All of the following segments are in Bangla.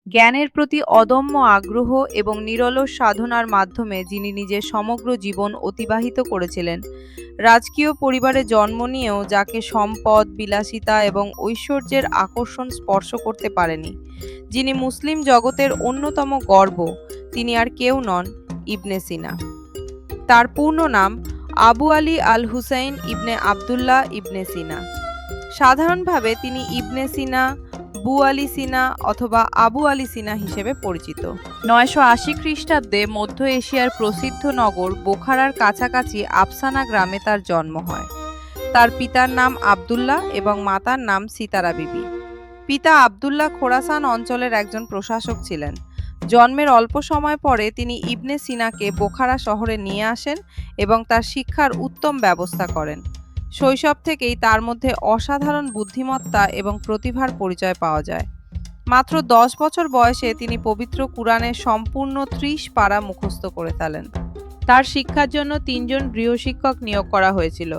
জ্ঞানের প্রতি অদম্য আগ্রহ এবং নিরলস সাধনার মাধ্যমে যিনি নিজের সমগ্র জীবন অতিবাহিত করেছিলেন। রাজকীয় পরিবারে জন্ম নিয়েও যাকে সম্পদ, বিলাসিতা এবং ঐশ্বর্যের আকর্ষণ স্পর্শ করতে পারেনি, যিনি মুসলিম জগতের অন্যতম গর্ব, তিনি আর কেউ নন, ইবনে সিনা। তার পূর্ণ নাম আবু আলী আল হুসাইন ইবনে আবদুল্লাহ ইবনে সিনা। সাধারণভাবে তিনি ইবনে সিনা, বু আলী সিনা অথবা আবু আলী সিনা হিসেবে পরিচিত। 980 খ্রিস্টাব্দে মধ্য এশিয়ার প্রসিদ্ধ নগর বোখারার কাছাকাছি আফসানা গ্রামে তার জন্ম হয়। তার পিতার নাম আবদুল্লাহ এবং মাতার নাম সিতারা বিবি। পিতা আবদুল্লাহ খোরাসান অঞ্চলের একজন প্রশাসক ছিলেন। জন্মের অল্প সময় পরে তিনি ইবনে সিনাকে বোখারা শহরে নিয়ে আসেন এবং তার শিক্ষার উত্তম ব্যবস্থা করেন। শৈশব থেকেই তার মধ্যে অসাধারণ বুদ্ধিমত্তা এবং প্রতিভার পরিচয় পাওয়া যায়। মাত্র 10 বছর বয়সে তিনি পবিত্র কুরআনের সম্পূর্ণ 30 পারা মুখস্থ করে ফেলেন। তার শিক্ষার জন্য 3 জন গৃহশিক্ষক নিয়োগ করা হয়েছিল।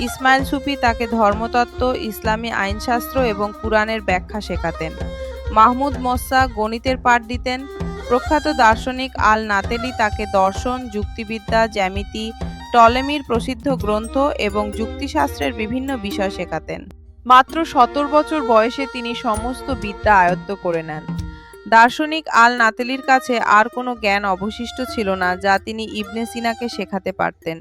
ইসমাইল সুফি তাকে ধর্মতত্ত্ব, ইসলামী আইনশাস্ত্র এবং কুরআনের ব্যাখ্যা শেখাতেন। মাহমুদ মোসা গণিতের পাঠ দিতেন। প্রখ্যাত দার্শনিক আল নাতেলি তাকে দর্শন, যুক্তিবিদ্যা, জ্যামিতি, টলেমির প্রসিদ্ধ গ্রন্থ এবং যুক্তিশাস্ত্রের বিভিন্ন বিষয় শেখাতেন। মাত্র 17 বছর বয়সে তিনি সমস্ত বিদ্যা আয়ত্ত করে নেন। দার্শনিক আল নাতেলির কাছে আর কোনো জ্ঞান অবশিষ্ট ছিল না যা তিনি ইবনে সিনাকে শেখাতে পারতেন।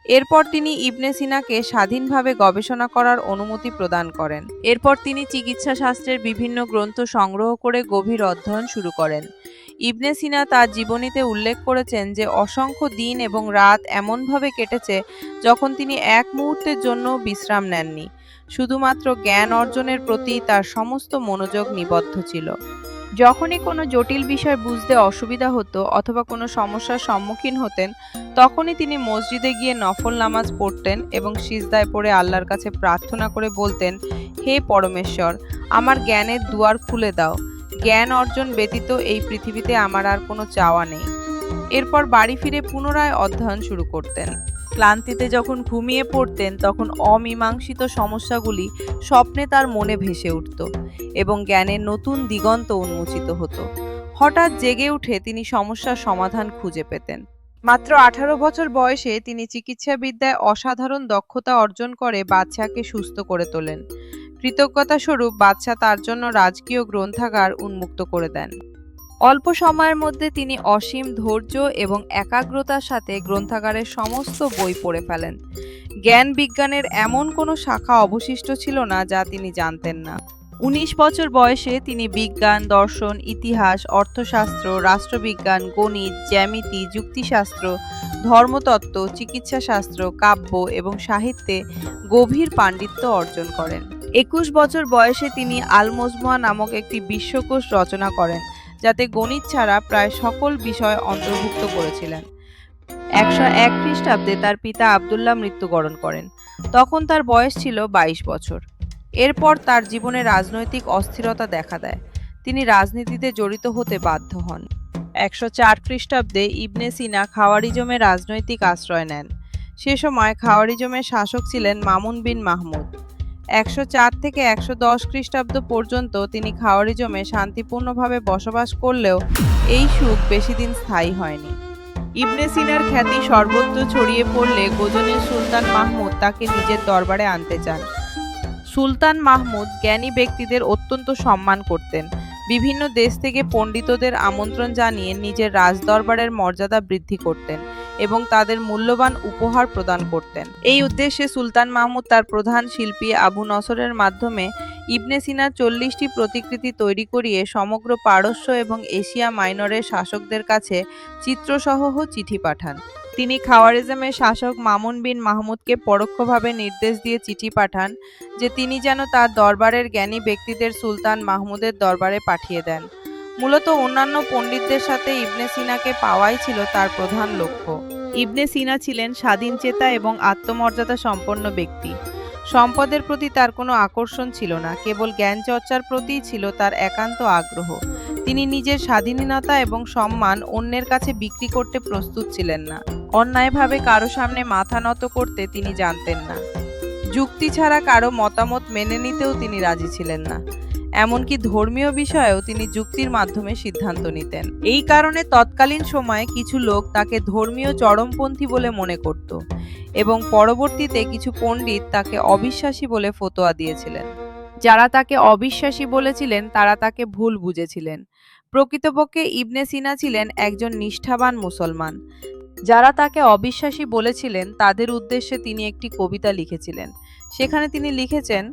এরপর তিনি ইবনে সিনাকে স্বাধীনভাবে গবেষণা করার অনুমতি প্রদান করেন। এরপর তিনি চিকিৎসা শাস্ত্রের বিভিন্ন গ্রন্থ সংগ্রহ করে গভীর অধ্যয়ন শুরু করেন। ইবনে সিনা তার জীবনীতে উল্লেখ করেছেন যে অসংখ্য দিন এবং রাত এমনভাবে কেটেছে যখন তিনি এক মুহূর্তের জন্য বিশ্রাম নেননি। শুধুমাত্র জ্ঞান অর্জনের প্রতি তার সমস্ত মনোযোগ নিবদ্ধ ছিল। যখনই কোনো জটিল বিষয় বুঝতে অসুবিধা হতো অথবা কোনো সমস্যার সম্মুখীন হতেন, তখনই তিনি মসজিদে গিয়ে নফল নামাজ পড়তেন এবং সিজদায় পড়ে আল্লাহর কাছে প্রার্থনা করে বলতেন, হে পরমেশ্বর, আমার জ্ঞানের দুয়ার খুলে দাও। জ্ঞান অর্জন ব্যতীত এই পৃথিবীতে আমার আর কোনো চাওয়া নেই। এরপর বাড়ি ফিরে পুনরায় অধ্যয়ন শুরু করতেন। ক্লান্তিতে যখন ঘুমিয়ে পড়তেন তখন অমীমাংসিত সমস্যাগুলি স্বপ্নে তার মনে ভেসে উঠত এবং জ্ঞানের নতুন দিগন্ত উন্মোচিত হতো। হঠাৎ জেগে উঠে তিনি সমস্যার সমাধান খুঁজে পেতেন। মাত্র 18 বছর বয়সে তিনি চিকিৎসাবিদ্যায় অসাধারণ দক্ষতা অর্জন করে বাদশাহকে সুস্থ করে তোলেন। কৃতজ্ঞতা স্বরূপ বাদশাহ তার জন্য রাজকীয় গ্রন্থাগার উন্মুক্ত করে দেন। অল্প সময়ের মধ্যে তিনি অসীম ধৈর্য এবং একাগ্রতার সাথে গ্রন্থাগারের সমস্ত বই পড়ে ফেলেন। জ্ঞান বিজ্ঞানের এমন কোনো শাখা অবশিষ্ট ছিল না যা তিনি জানতেন না। 19 বছর বয়সে তিনি বিজ্ঞান, দর্শন, ইতিহাস, অর্থশাস্ত্র, রাষ্ট্রবিজ্ঞান, গণিত, জ্যামিতি, যুক্তিশাস্ত্র, ধর্মতত্ত্ব, চিকিৎসাশাস্ত্র, কাব্য এবং সাহিত্যে গভীর পাণ্ডিত্য অর্জন করেন। 21 বছর বয়সে তিনি আল মজমুয়া নামক একটি বিশ্বকোষ রচনা করেন, যাতে গণিত ছাড়া প্রায় সকল বিষয় অন্তর্ভুক্ত করেছিলেন। 101 খ্রিস্টাব্দে তার পিতা আবদুল্লাহ মৃত্যুবরণ করেন। তখন তার বয়স ছিল 22 বছর। এরপর তার জীবনে রাজনৈতিক অস্থিরতা দেখা দেয়। তিনি রাজনীতিতে জড়িত হতে বাধ্য হন। 104 খ্রিস্টাব্দে ইবনে সিনা খাওয়ারিজমে রাজনৈতিক আশ্রয় নেন। সে সময় খাওয়ারিজমের শাসক ছিলেন মামুন বিন মাহমুদ। 104 থেকে 110 খ্রিস্টাব্দ পর্যন্ত তিনি খাওয়ারিজমে শান্তিপূর্ণভাবে বসবাস করলেও এই সুখ বেশি দিন স্থায়ী হয়নি। ইবনে সিনার খ্যাতি সর্বত্র ছড়িয়ে পড়লে গজনির সুলতান মাহমুদ তাকে নিজের দরবারে আনতে চান। সুলতান মাহমুদ জ্ঞানী ব্যক্তিদের অত্যন্ত সম্মান করতেন। বিভিন্ন দেশ থেকে পণ্ডিতদের আমন্ত্রণ জানিয়ে নিজের রাজদরবারের মর্যাদা বৃদ্ধি করতেন এবং তাদের মূল্যবান উপহার প্রদান করতেন। এই উদ্দেশ্যে সুলতান মাহমুদ তার প্রধান শিল্পী আবু নসরের মাধ্যমে ইবনে সিনার 40টি প্রতিকৃতি তৈরি করিয়ে সমগ্র পারস্য এবং এশিয়া মাইনরের শাসকদের কাছে চিত্রসহ চিঠি পাঠান। তিনি খাওয়ারিজমের শাসক মামুন বিন মাহমুদকে পরোক্ষভাবে নির্দেশ দিয়ে চিঠি পাঠান যে তিনি যেন তার দরবারের জ্ঞানী ব্যক্তিদের সুলতান মাহমুদের দরবারে পাঠিয়ে দেন। মূলত অন্যান্য পণ্ডিতদের সাথে ইবনে সিনাকে পাওয়াই ছিল তার প্রধান লক্ষ্য। ইবনে সিনা ছিলেন স্বাধীনচেতা এবং আত্মমর্যাদা সম্পন্ন ব্যক্তি। সম্পদের প্রতি তার কোনো আকর্ষণ ছিল না, কেবল জ্ঞান চর্চার প্রতিই ছিল তার একান্ত আগ্রহ। তিনি নিজের স্বাধীনতা এবং সম্মান অন্যের কাছে বিক্রি করতে প্রস্তুত ছিলেন না। অন্যায়ভাবে কারো সামনে মাথা নত করতে তিনি জানতেন না। যুক্তি ছাড়া কারো মতামত মেনে নিতেও তিনি রাজি ছিলেন না। এমনকি ধর্মীয় বিষয়েও তিনি যুক্তির মাধ্যমে সিদ্ধান্ত নিতেন। এই কারণে তৎকালীন সময়ে কিছু লোক তাকে ধর্মীয় চরমপন্থী বলে মনে করত এবং পরবর্তীতে কিছু পণ্ডিত তাকে অবিশ্বাসী বলে ফতোয়া দিয়েছিলেন। যারা তাকে অবিশ্বাসী বলেছিলেন তারা তাকে ভুল বুঝেছিলেন। প্রকৃতপক্ষে ইবনে সিনা ছিলেন একজন নিষ্ঠাবান মুসলমান। যারা তাকে অবিশ্বাসী বলেছিলেন তাদের উদ্দেশ্যে তিনি একটি কবিতা লিখেছিলেন। সেখানে তিনি লিখেছেন,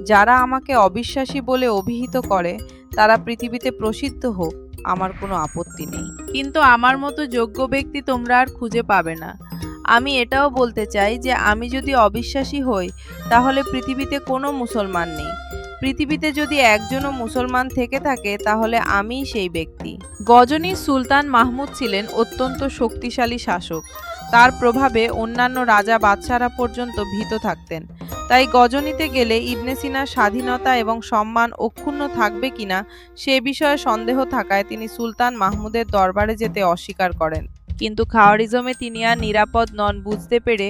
যারা আমাকে অবিশ্বাসী বলে অভিহিত করে তারা পৃথিবীতে প্রসিদ্ধ হোক, আমার কোনো আপত্তি নেই, কিন্তু আমার মতো যোগ্য ব্যক্তি তোমরা আর খুঁজে পাবে না। আমি এটাও বলতে চাই যে আমি যদি অবিশ্বাসী হই তাহলে পৃথিবীতে কোনো মুসলমান নেই। পৃথিবীতে যদি একজনও মুসলমান থেকে থাকে তাহলে আমিই সেই ব্যক্তি। গজনীর সুলতান মাহমুদ ছিলেন অত্যন্ত শক্তিশালী শাসক। তার প্রভাবে অন্যান্য রাজা বাদশারা পর্যন্ত ভীত থাকতেন। তাই গজনীতে গেলে ইবনে সিনার স্বাধীনতা এবং সম্মান অক্ষুণ্ণ থাকবে কিনা সে বিষয়ে সন্দেহ থাকায় তিনি সুলতান মাহমুদের দরবারে যেতে অস্বীকার করেন। কিন্তু খাওয়ারিজমে তিনি আর নিরাপদ নন বুঝতে পেরে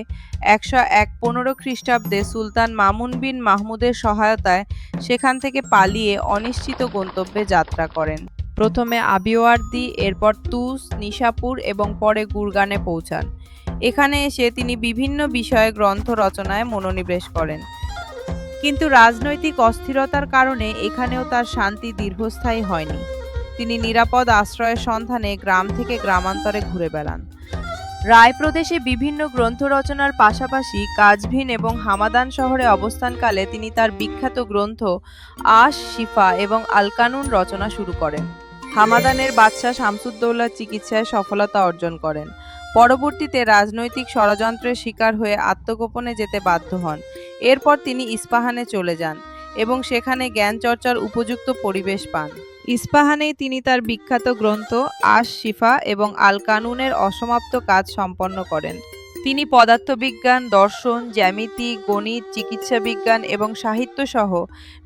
1115 খ্রিস্টাব্দে সুলতান মামুন বিন মাহমুদের সহায়তায় সেখান থেকে পালিয়ে অনিশ্চিত গন্তব্যে যাত্রা করেন। প্রথমে আবিওয়ার্দি, এরপর তুস, নিশাপুর এবং পরে গুরগানে পৌঁছান। এখানে এসে তিনি বিভিন্ন বিষয়ে গ্রন্থ রচনায় মনোনিবেশ করেন। কিন্তু রাজনৈতিক অস্থিরতার কারণে এখানেও তার শান্তি দীর্ঘস্থায়ী হয়নি। তিনি নিরাপদ আশ্রয়ের সন্ধানে গ্রাম থেকে গ্রামান্তরে ঘুরে বেড়ান। রায় প্রদেশে বিভিন্ন গ্রন্থ রচনার পাশাপাশি কাজভিন এবং হামাদান শহরে অবস্থানকালে তিনি তার বিখ্যাত গ্রন্থ আশ শিফা এবং আল কানুন রচনা শুরু করেন। হামাদানের বাদশাহ শামসুদ্দৌলার চিকিৎসায় সফলতা অর্জন করেন। পরবর্তীতে রাজনৈতিক ষড়যন্ত্রের শিকার হয়ে আত্মগোপনে যেতে বাধ্য হন। এরপর তিনি ইস্পাহানে চলে যান এবং সেখানে জ্ঞান চর্চার উপযুক্ত পরিবেশ পান। ইস্পাহানেই তিনি তার বিখ্যাত গ্রন্থ আশ শিফা এবং আল কানুনের অসমাপ্ত কাজ সম্পন্ন করেন। তিনি পদার্থবিজ্ঞান, দর্শন, জ্যামিতি, গণিত, চিকিৎসা বিজ্ঞান এবং সাহিত্য সহ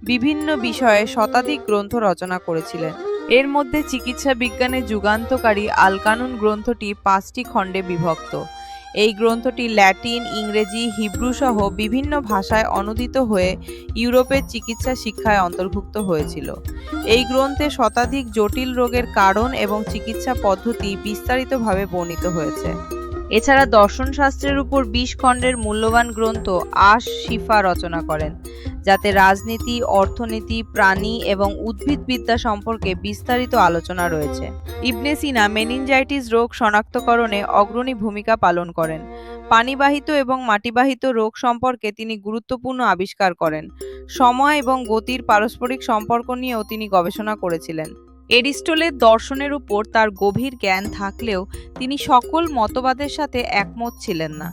বিভিন্ন বিষয়ে শতাধিক গ্রন্থ রচনা করেছিলেন। এর মধ্যে চিকিৎসা বিজ্ঞানের যুগান্তকারী আল কানুন গ্রন্থটি 5টি খণ্ডে বিভক্ত। এই গ্রন্থটি ল্যাটিন, ইংরেজি, হিব্রু সহ বিভিন্ন ভাষায় অনূদিত হয়ে ইউরোপের চিকিৎসা শিক্ষায় অন্তর্ভুক্ত হয়েছিল। এই গ্রন্থে শতাধিক জটিল রোগের কারণ এবং চিকিৎসা পদ্ধতি বিস্তারিতভাবে বর্ণিত হয়েছে। এছাড়া দর্শনশাস্ত্রের উপর 20 খণ্ডের মূল্যবান গ্রন্থ আশ শিফা রচনা করেন, যাতে রাজনীতি, অর্থনীতি, প্রাণী এবং উদ্ভিদবিদ্যা সম্পর্কে বিস্তারিত আলোচনা রয়েছে। ইবনে সিনা মেনিনজাইটিস রোগ শনাক্তকরণে অগ্রণী ভূমিকা পালন করেন। পানিবাহিত এবং মাটিবাহিত রোগ সম্পর্কে তিনি গুরুত্বপূর্ণ আবিষ্কার করেন। সময় এবং গতির পারস্পরিক সম্পর্ক নিয়েও তিনি গবেষণা করেছিলেন। এরিস্টটলের দর্শনের উপর তার গভীর জ্ঞান থাকলেও তিনি সকল মতবাদের সাথে একমত ছিলেন না।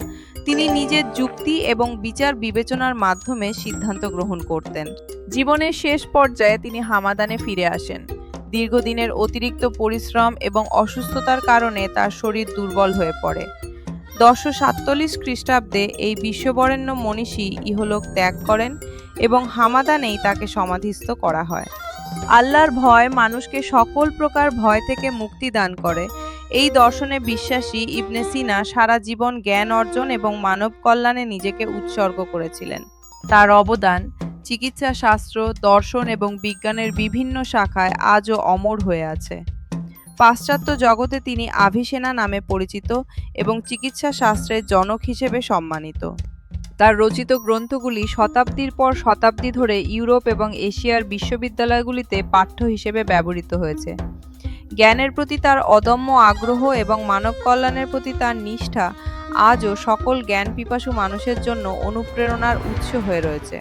তিনি নিজের যুক্তি এবং বিচার বিবেচনার মাধ্যমে সিদ্ধান্ত গ্রহণ করতেন। জীবনের শেষ পর্যায়ে তিনি হামাদানে ফিরে আসেন। দীর্ঘদিনের অতিরিক্ত পরিশ্রম এবং অসুস্থতার কারণে তার শরীর দুর্বল হয়ে পড়ে। 1047 খ্রিস্টাব্দে এই বিশ্ববরেণ্য মনীষী ইহলোক ত্যাগ করেন এবং হামাদানেই তাকে সমাধিস্থ করা হয়। আল্লাহর ভয় মানুষকে সকল প্রকার ভয় থেকে মুক্তি দান করে। এই দর্শনে বিশ্বাসী ইবনে সিনা সারা জীবন জ্ঞান অর্জন এবং মানব কল্যাণে নিজেকে উৎসর্গ করেছিলেন। তার অবদান চিকিৎসা শাস্ত্র, দর্শন এবং বিজ্ঞানের বিভিন্ন শাখায় আজও অমর হয়ে আছে। পাশ্চাত্য জগতে তিনি আভিসেনা নামে পরিচিত এবং চিকিৎসা শাস্ত্রের জনক হিসেবে সম্মানিত। তার রচিত গ্রন্থগুলি শতাব্দীর পর শতাব্দী ধরে ইউরোপ এবং এশিয়ার বিশ্ববিদ্যালয়গুলিতে পাঠ্য হিসেবে ব্যবহৃত হয়েছে। জ্ঞানের প্রতি তার অদম্য আগ্রহ এবং মানব কল্যাণের প্রতি তার নিষ্ঠা আজও সকল জ্ঞান পিপাসু মানুষের জন্য অনুপ্রেরণার উৎস হয়ে রয়েছে।